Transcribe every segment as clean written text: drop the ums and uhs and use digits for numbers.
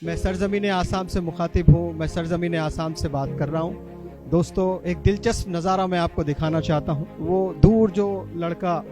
मैं सरजमीन आसाम से मुखातिब हूँ। मैं सरजमीन आसाम से बात कर रहा हूँ। दोस्तों, एक दिलचस्प नज़ारा मैं आपको दिखाना चाहता हूँ। वो दूर जो लड़का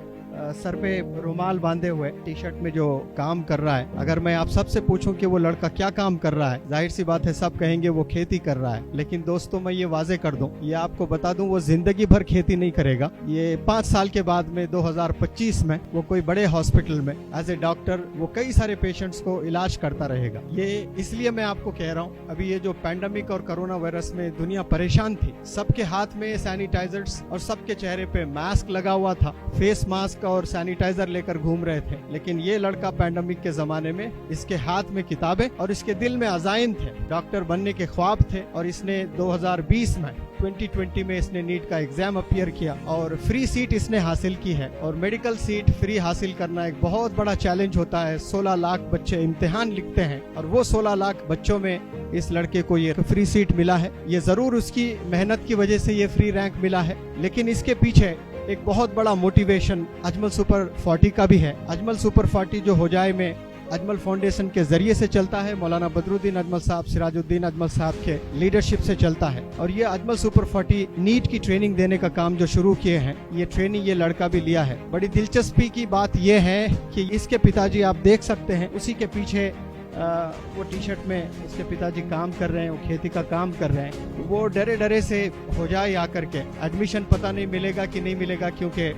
सर पे रुमाल बांधे हुए टी शर्ट में जो काम कर रहा है, अगर मैं आप सबसे पूछूं कि वो लड़का क्या काम कर रहा है, जाहिर सी बात है सब कहेंगे वो खेती कर रहा है। लेकिन दोस्तों, मैं ये वाजे कर दूं, ये आपको बता दूं, वो जिंदगी भर खेती नहीं करेगा। ये 5 साल के बाद में 2025 में वो कोई बड़े हॉस्पिटल में एज ए डॉक्टर वो कई सारे पेशेंट्स को इलाज करता रहेगा। ये इसलिए मैं आपको कह रहा हूँ, अभी ये जो पैंडेमिक और कोरोना वायरस में दुनिया परेशान थी, सबके हाथ में सैनिटाइजर्स और सबके चेहरे पे मास्क लगा हुआ था, फेस मास्क और सैनिटाइजर लेकर घूम रहे थे। लेकिन ये लड़का पैंडेमिक के जमाने में, इसके हाथ में किताबें और इसके दिल में अज़ाइम थे, डॉक्टर बनने के ख्वाब थे। और इसने 2020 में 2020 में इसने नीट का एग्जाम अपियर किया और फ्री सीट इसने हासिल की है। और मेडिकल सीट फ्री हासिल करना एक बहुत बड़ा चैलेंज होता है। 16 लाख बच्चे इम्तिहान लिखते हैं और वो 16 लाख बच्चों में इस लड़के को ये फ्री सीट मिला है। ये जरूर उसकी मेहनत की वजह से ये फ्री रैंक मिला है, लेकिन इसके पीछे एक बहुत बड़ा मोटिवेशन अजमल सुपर 40 का भी है। अजमल सुपर 40 जो होजाई में अजमल फाउंडेशन के जरिए से चलता है, मौलाना बदरुद्दीन अजमल साहब, सिराजुद्दीन अजमल साहब के लीडरशिप से चलता है। और ये अजमल सुपर 40 नीट की ट्रेनिंग देने का काम जो शुरू किए हैं, ये ट्रेनिंग ये लड़का भी लिया है। बड़ी दिलचस्पी की बात ये है कि इसके पिताजी आप देख सकते हैं, उसी के पीछे वो टी शर्ट में उसके पिताजी काम कर रहे हैं, वो खेती का काम कर रहे हैं। वो डरे डरे से हो जाए आकर के एडमिशन पता नहीं मिलेगा कि नहीं मिलेगा, क्योंकि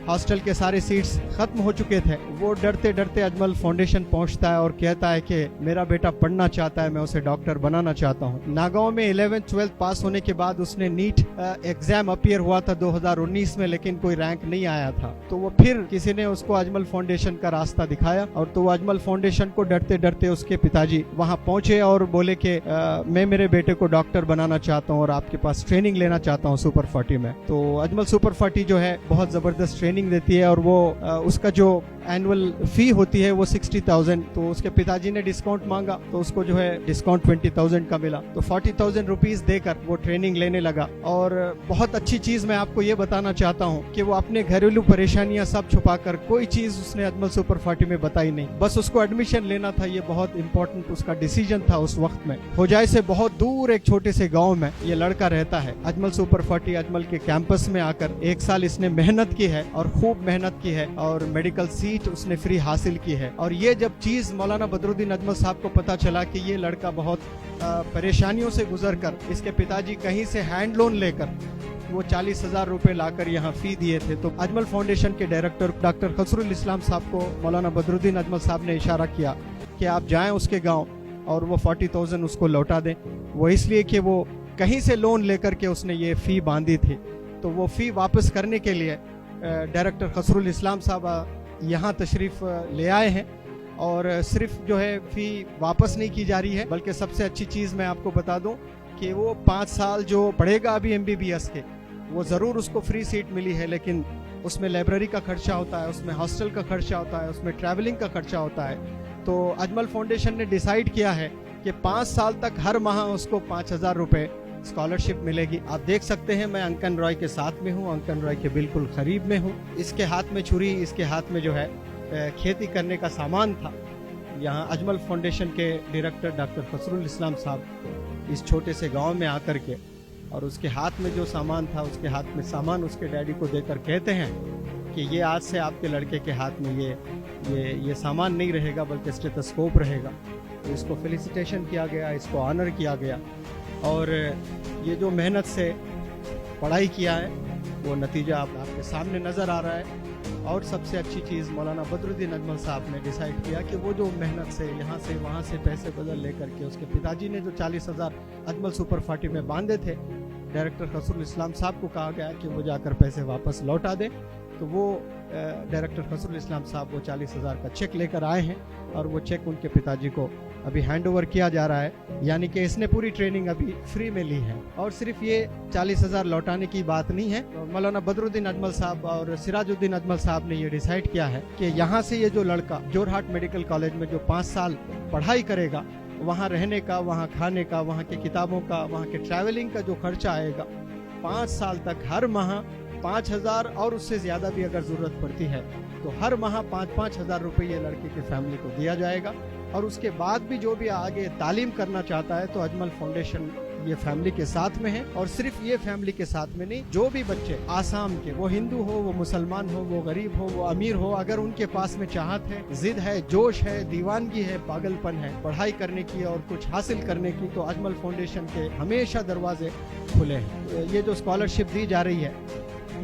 हॉस्टल के सारे सीट्स खत्म हो चुके थे। वो डरते डरते अजमल फाउंडेशन पहुंचता है और कहता है कि मेरा बेटा पढ़ना चाहता है, मैं उसे डॉक्टर बनाना चाहता हूं। नागांव में 11th 12th पास होने के बाद उसने नीट एग्जाम अपियर हुआ था 2019 में, लेकिन कोई रैंक नहीं आया था। तो वो फिर किसी ने उसको अजमल फाउंडेशन का रास्ता दिखाया और तो वो अजमल फाउंडेशन को डरते डरते उसके पिताजी वहां पहुंचे और बोले कि मैं मेरे बेटे को डॉक्टर बनाना चाहता हूँ और आपके पास ट्रेनिंग लेना चाहता हूँ सुपर 40 में। तो अजमल सुपर 40 जो है बहुत जबरदस्त ट्रेनिंग देती है और वो उसका जो एनुअल फी होती है वो 60,000। तो उसके पिताजी ने डिस्काउंट मांगा तो उसको जो है डिस्काउंट 20,000 का मिला। तो 40,000 रुपीज देकर वो ट्रेनिंग लेने लगा। और बहुत अच्छी चीज मैं आपको ये बताना चाहता हूँ कि वो अपने घरेलू परेशानियां सब छुपाकर कोई चीज उसने अजमल सुपर 40 में बताई नहीं, बस उसको एडमिशन लेना था। ये बहुत इंपॉर्टेंट उसका डिसीजन था उस वक्त में। होजाई से बहुत दूर एक छोटे से गाँव में ये लड़का रहता है। अजमल सुपर 40 अजमल के कैंपस में आकर 1 साल इसने मेहनत की है और खूब मेहनत की है और मेडिकल सीट उसने फ्री हासिल की है। और ये जब चीज मौलाना बदरुद्दीन अजमल साहब को पता चला कि ये लड़का बहुत परेशानियों से गुजरकर, इसके पिताजी कहीं से हैंड लोन लेकर वो 40,000 रुपए लाकर यहाँ फी दिए थे, तो अजमल फाउंडेशन के डायरेक्टर डॉक्टर खसरुल इस्लाम साहब को मौलाना बदरुद्दीन अजमल साहब ने इशारा किया कि आप जाएं उसके गाँव और वो 40,000 उसको लौटा दें। वो इसलिए कि वो कहीं से लोन लेकर के उसने ये फी बांधी थी। तो वो फी वापस करने के लिए डायरेक्टर खसरुल इस्लाम साहब यहाँ तशरीफ ले आए हैं और सिर्फ जो है फी वापस नहीं की जा रही है, बल्कि सबसे अच्छी चीज़ मैं आपको बता दूं कि वो 5 साल जो पढ़ेगा अभी MBBS के, वो ज़रूर उसको फ्री सीट मिली है, लेकिन उसमें लाइब्रेरी का खर्चा होता है, उसमें हॉस्टल का खर्चा होता है, उसमें ट्रैवलिंग का खर्चा होता है। तो अजमल फाउंडेशन ने डिसाइड किया है कि 5 साल तक हर माह उसको 5,000 रुपये स्कॉलरशिप मिलेगी। आप देख सकते हैं मैं अंकन रॉय के साथ में हूँ, अंकन रॉय के बिल्कुल करीब में हूँ। इसके हाथ में छुरी, इसके हाथ में जो है खेती करने का सामान था। यहाँ अजमल फाउंडेशन के डायरेक्टर डॉक्टर खसरुल इस्लाम साहब इस छोटे से गांव में आकर के, और उसके हाथ में जो सामान था, उसके हाथ में सामान उसके डैडी को देकर कहते हैं कि ये आज से आपके लड़के के हाथ में ये सामान नहीं रहेगा, बल्कि स्टेथोस्कोप रहेगा। तो इसको फेलिसिटेशन किया गया, इसको ऑनर किया गया और ये जो मेहनत से पढ़ाई किया है वो नतीजा आपके सामने नज़र आ रहा है। और सबसे अच्छी चीज़ मौलाना बदरुद्दीन अजमल साहब ने डिसाइड किया कि वो जो मेहनत से यहाँ से वहाँ से पैसे बदल लेकर के उसके पिताजी ने जो 40,000 अजमल सुपर 40 में बांधे थे, डायरेक्टर खसरुल इस्लाम साहब को कहा गया कि वो जाकर पैसे वापस लौटा दें। तो वो डायरेक्टर खसरुल इस्लाम साहब वो 40,000 का चेक लेकर आए हैं और वो चेक उनके पिताजी को अभी हैंड ओवर किया जा रहा है। यानी कि इसने पूरी ट्रेनिंग अभी फ्री में ली है। और सिर्फ ये 40,000 लौटाने की बात नहीं है, मौलाना बदरुद्दीन अजमल साहब और सिराजुद्दीन अजमल साहब ने ये डिसाइड किया है कि यहाँ से ये जो लड़का जोरहाट मेडिकल कॉलेज में जो 5 साल पढ़ाई करेगा, वहाँ रहने का, वहाँ खाने का, वहाँ की किताबों का, वहाँ के ट्रैवलिंग का जो खर्चा आएगा, 5 साल तक हर माह 5,000 और उससे ज़्यादा भी अगर ज़रूरत पड़ती है तो हर माह 5-5 हज़ार रुपये ये लड़के की फैमिली को दिया जाएगा। और उसके बाद भी जो भी आगे तालीम करना चाहता है तो अजमल फाउंडेशन ये फैमिली के साथ में है। और सिर्फ ये फैमिली के साथ में नहीं, जो भी बच्चे आसाम के, वो हिंदू हो, वो मुसलमान हो, वो गरीब हो, वो अमीर हो, अगर उनके पास में चाहत है, जिद है, जोश है, दीवानगी है, पागलपन है पढ़ाई करने की और कुछ हासिल करने की, तो अजमल फाउंडेशन के हमेशा दरवाजे खुले हैं। ये जो स्कॉलरशिप दी जा रही है,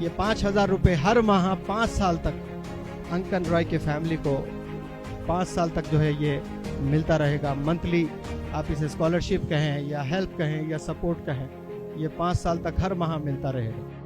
ये 5,000 रुपये हर माह 5 साल तक अंकन रॉय के फैमिली को 5 साल तक जो है ये मिलता रहेगा। मंथली आप इसे स्कॉलरशिप कहें या हेल्प कहें या सपोर्ट कहें, ये 5 साल तक हर माह मिलता रहेगा।